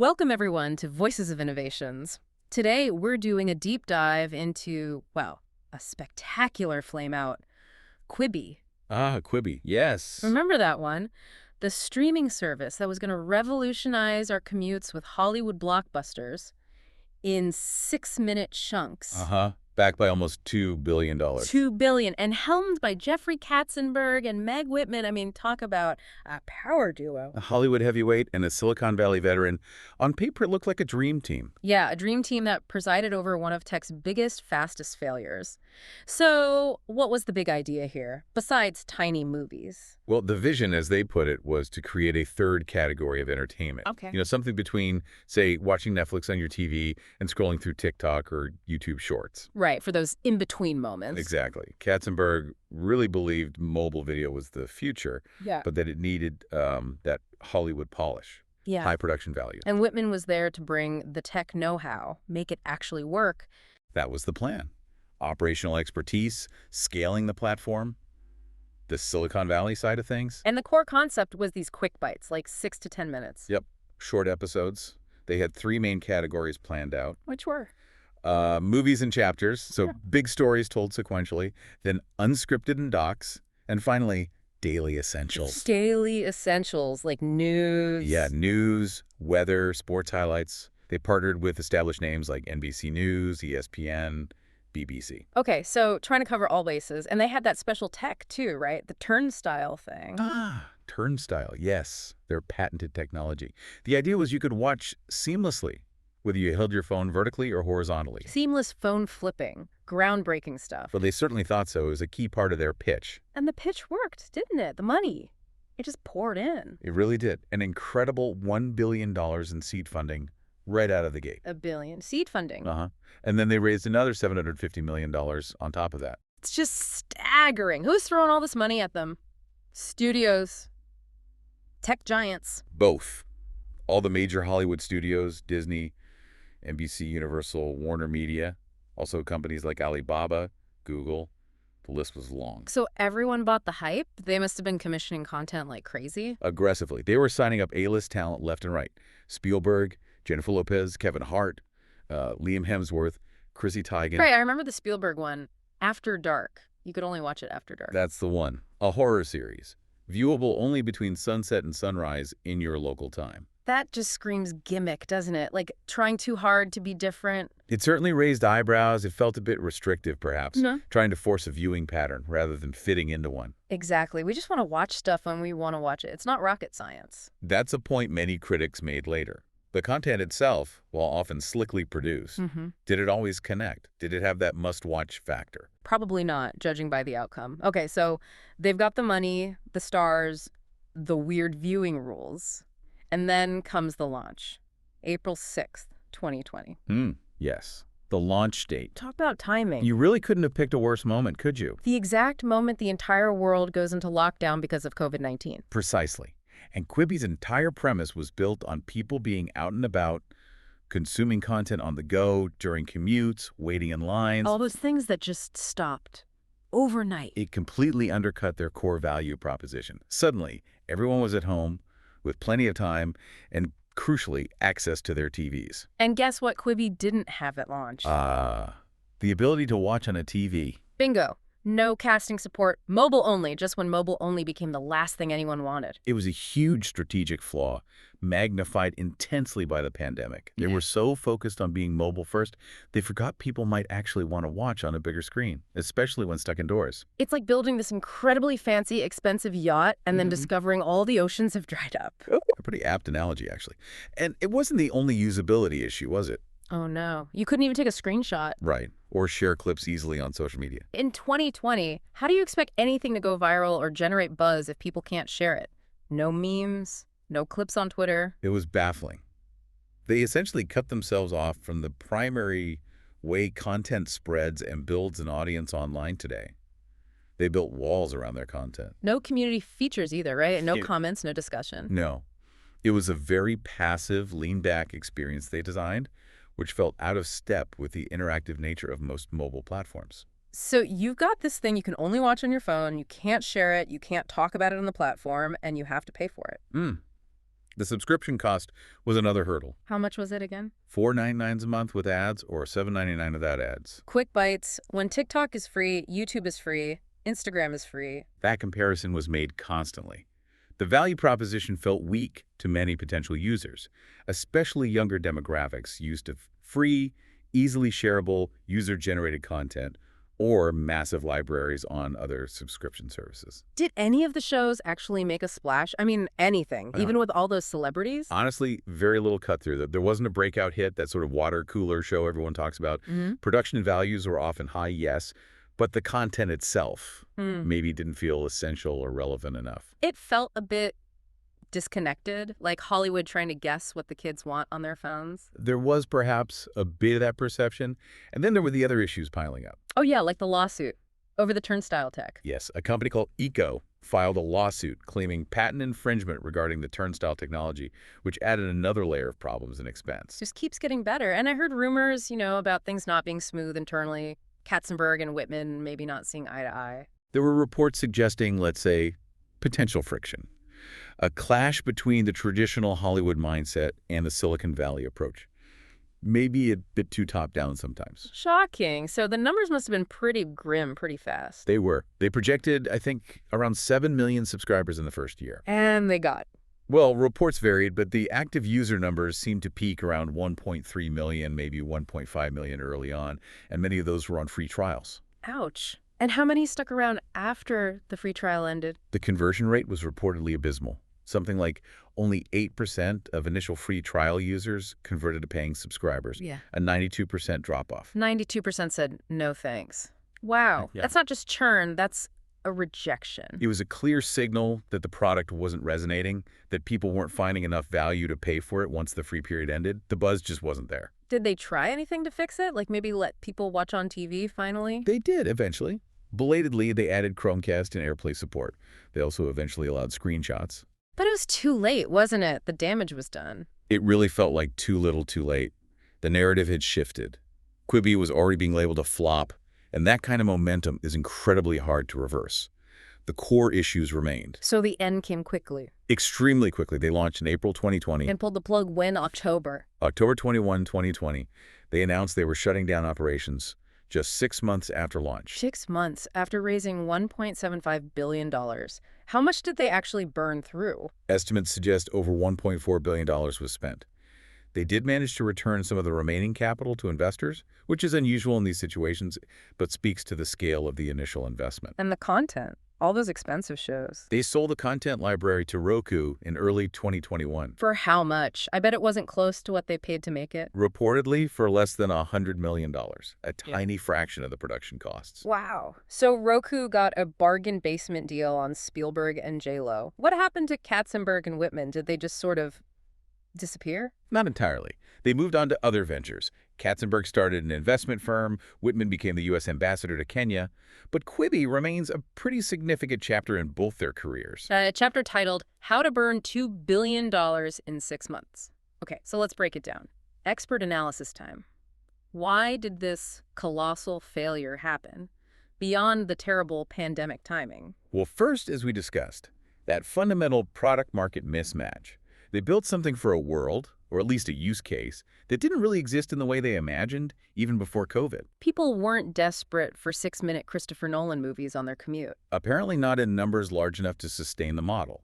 Welcome, everyone, to Voices of Innovations. Today, we're doing a deep dive into, well, a spectacular flame-out, Quibi. Ah, Quibi. Yes. Remember that one? The streaming service that was going to revolutionize our commutes with Hollywood blockbusters in 6-minute chunks. Uh-huh. Backed by almost $2 billion. $2 billion, and helmed by Jeffrey Katzenberg and Meg Whitman. I mean, talk about a power duo. A Hollywood heavyweight and a Silicon Valley veteran. On paper, it looked like a dream team. Yeah, a dream team that presided over one of tech's biggest, fastest failures. So, what was the big idea here, besides tiny movies? Well, the vision, as they put it, was to create a third category of entertainment. Okay. You know, something between, say, watching Netflix on your TV and scrolling through TikTok or YouTube Shorts. Right, for those in-between moments. Exactly. Katzenberg really believed mobile video was the future, Yeah. but that it needed that Hollywood polish, Yeah. high production value. And Whitman was there to bring the tech know-how, make it actually work. That was the plan. Operational expertise, scaling the platform, the Silicon Valley side of things. And the core concept was these quick bites, like 6 to 10 minutes. Yep. Short episodes. They had three main categories planned out. Which were? Movies and chapters, so Sure. big stories told sequentially, then unscripted and docs, and finally, daily essentials. Daily essentials, like news. Yeah, news, weather, sports highlights. They partnered with established names like NBC News, ESPN, BBC. Okay, so trying to cover all bases. And they had that special tech, too, right? The turnstile thing. Ah, turnstile, yes. Their patented technology. The idea was you could watch seamlessly, whether you held your phone vertically or horizontally. Seamless phone flipping. Groundbreaking stuff. Well, they certainly thought so. It was a key part of their pitch. And the pitch worked, didn't it? The money. It just poured in. It really did. An incredible $1 billion in seed funding right out of the gate. $1 billion. Seed funding. Uh-huh. And then they raised another $750 million on top of that. It's just staggering. Who's throwing all this money at them? Studios. Tech giants. Both. All the major Hollywood studios, Disney, NBC, Universal, Warner Media, also companies like Alibaba, Google. The list was long. So everyone bought the hype? They must have been commissioning content like crazy. Aggressively. They were signing up A-list talent left and right. Spielberg, Jennifer Lopez, Kevin Hart, Liam Hemsworth, Chrissy Teigen. Right, I remember the Spielberg one, After Dark. You could only watch it after dark. That's the one. A horror series. Viewable only between sunset and sunrise in your local time. That just screams gimmick, doesn't it? Like trying too hard to be different. It certainly raised eyebrows. It felt a bit restrictive, perhaps, No. trying to force a viewing pattern rather than fitting into one. Exactly. We just want to watch stuff when we want to watch it. It's not rocket science. That's a point many critics made later. The content itself, while often slickly produced, did it always connect? Did it have that must-watch factor? Probably not, judging by the outcome. Okay, so they've got the money, the stars, the weird viewing rules. And then comes the launch, April 6th, 2020. Yes. The launch date. Talk about timing. You really couldn't have picked a worse moment, could you? The exact moment the entire world goes into lockdown because of COVID-19. Precisely. And Quibi's entire premise was built on people being out and about, consuming content on the go, during commutes, waiting in lines. All those things that just stopped overnight. It completely undercut their core value proposition. Suddenly, everyone was at home with plenty of time and, crucially, access to their TVs. And guess what Quibi didn't have at launch? The ability to watch on a TV. Bingo. No casting support, mobile only, just when mobile only became the last thing anyone wanted. It was a huge strategic flaw, magnified intensely by the pandemic. They were so focused on being mobile first, they forgot people might actually want to watch on a bigger screen, especially when stuck indoors. It's like building this incredibly fancy, expensive yacht and then discovering all the oceans have dried up. A pretty apt analogy, actually. And it wasn't the only usability issue, was it? Oh no, you couldn't even take a screenshot. Right. Or share clips easily on social media. In 2020, how do you expect anything to go viral or generate buzz if people can't share it? No memes, no clips on Twitter. It was baffling. They essentially cut themselves off from the primary way content spreads and builds an audience online today. They built walls around their content. No community features either, right? No Yeah. comments, no discussion. No. It was a very passive, lean-back experience they designed, which felt out of step with the interactive nature of most mobile platforms. So you've got this thing you can only watch on your phone, you can't share it, you can't talk about it on the platform, and you have to pay for it. The subscription cost was another hurdle. How much was it again? $4.99 a month with ads or $7.99 without ads. Quick bites. When TikTok is free, YouTube is free, Instagram is free. That comparison was made constantly. The value proposition felt weak to many potential users, especially younger demographics used to free, easily shareable, user-generated content or massive libraries on other subscription services. Did any of the shows actually make a splash? I mean, anything, even with all those celebrities? Honestly, very little cut through. There wasn't a breakout hit, that sort of water cooler show everyone talks about. Production values were often high, yes, but the content itself maybe didn't feel essential or relevant enough. It felt a bit disconnected, like Hollywood trying to guess what the kids want on their phones. There was perhaps a bit of that perception, and then there were the other issues piling up. Oh yeah, like the lawsuit over the turnstile tech. Yes, a company called Eco filed a lawsuit claiming patent infringement regarding the turnstile technology, which added another layer of problems and expense. Just keeps getting better. And I heard rumors, about things not being smooth internally. Katzenberg and Whitman maybe not seeing eye to eye. There were reports suggesting, let's say, potential friction. A clash between the traditional Hollywood mindset and the Silicon Valley approach. Maybe a bit too top-down sometimes. Shocking. So the numbers must have been pretty grim pretty fast. They were. They projected, I think, around 7 million subscribers in the first year. And they got. Well, reports varied, but the active user numbers seemed to peak around 1.3 million, maybe 1.5 million early on, and many of those were on free trials. Ouch. And how many stuck around after the free trial ended? The conversion rate was reportedly abysmal. Something like only 8% of initial free trial users converted to paying subscribers. Yeah. A 92% drop-off. 92% said no thanks. Wow. Yeah. That's not just churn, that's a rejection. It was a clear signal that the product wasn't resonating, that people weren't finding enough value to pay for it once the free period ended. The buzz just wasn't there. Did they try anything to fix it? Like maybe let people watch on TV finally? They did eventually. Belatedly, they added Chromecast and AirPlay support. They also eventually allowed screenshots. But it was too late, wasn't it? The damage was done. It really felt like too little too late. The narrative had shifted. Quibi was already being labeled a flop, and that kind of momentum is incredibly hard to reverse. The core issues remained. So the end came quickly. Extremely quickly. They launched in April 2020. And pulled the plug when? October. October 21, 2020, they announced they were shutting down operations just 6 months after launch. 6 months after raising $1.75 billion. How much did they actually burn through? Estimates suggest over $1.4 billion was spent. They did manage to return some of the remaining capital to investors, which is unusual in these situations, but speaks to the scale of the initial investment. And the content. All those expensive shows. They sold the content library to Roku in early 2021. For how much? I bet it wasn't close to what they paid to make it. Reportedly for less than $100 million, a tiny fraction of the production costs. Wow. So Roku got a bargain basement deal on Spielberg and J-Lo. What happened to Katzenberg and Whitman? Did they just sort of disappear? Not entirely. They moved on to other ventures. Katzenberg started an investment firm. Whitman became the U.S. ambassador to Kenya. But Quibi remains a pretty significant chapter in both their careers. A chapter titled, How to Burn $2 Billion in 6 Months. Okay, so let's break it down. Expert analysis time. Why did this colossal failure happen beyond the terrible pandemic timing? Well, first, as we discussed, that fundamental product-market mismatch. They built something for a world, or at least a use case, that didn't really exist in the way they imagined, even before COVID. People weren't desperate for 6-minute Christopher Nolan movies on their commute. Apparently not in numbers large enough to sustain the model.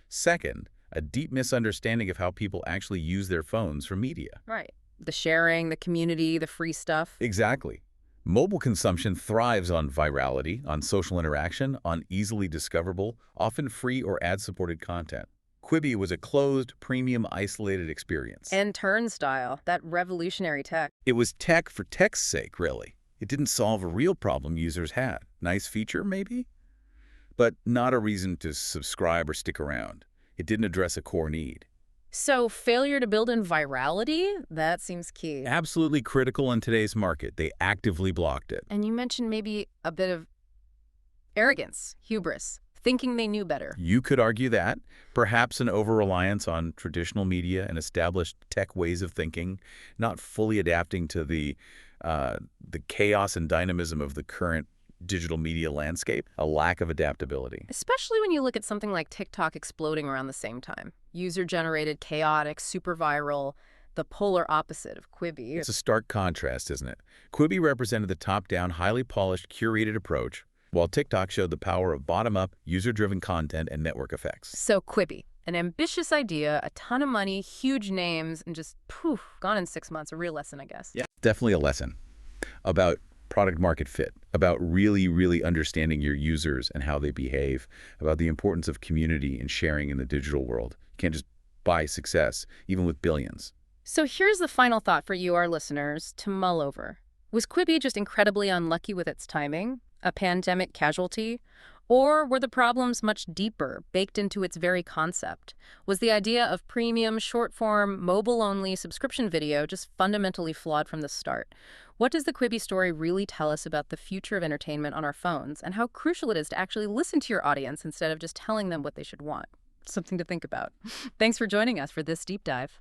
Second, a deep misunderstanding of how people actually use their phones for media. Right. The sharing, the community, the free stuff. Exactly. Mobile consumption thrives on virality, on social interaction, on easily discoverable, often free or ad-supported content. Quibi was a closed, premium, isolated experience. And Turnstile, that revolutionary tech. It was tech for tech's sake, really. It didn't solve a real problem users had. Nice feature, maybe? But not a reason to subscribe or stick around. It didn't address a core need. So failure to build in virality? That seems key. Absolutely critical in today's market. They actively blocked it. And you mentioned maybe a bit of arrogance, hubris. Thinking they knew better. You could argue that. Perhaps an over-reliance on traditional media and established tech ways of thinking, not fully adapting to the chaos and dynamism of the current digital media landscape, a lack of adaptability. Especially when you look at something like TikTok exploding around the same time. User-generated, chaotic, super viral, the polar opposite of Quibi. It's a stark contrast, isn't it? Quibi represented the top-down, highly polished, curated approach, while TikTok showed the power of bottom-up, user-driven content and network effects. So Quibi, an ambitious idea, a ton of money, huge names, and just poof, gone in 6 months. A real lesson, I guess. Yeah, definitely a lesson about product market fit, about really, really understanding your users and how they behave, about the importance of community and sharing in the digital world. You can't just buy success, even with billions. So here's the final thought for you, our listeners, to mull over. Was Quibi just incredibly unlucky with its timing, a pandemic casualty? Or were the problems much deeper, baked into its very concept? Was the idea of premium, short-form, mobile-only subscription video just fundamentally flawed from the start? What does the Quibi story really tell us about the future of entertainment on our phones and how crucial it is to actually listen to your audience instead of just telling them what they should want? Something to think about. Thanks for joining us for this deep dive.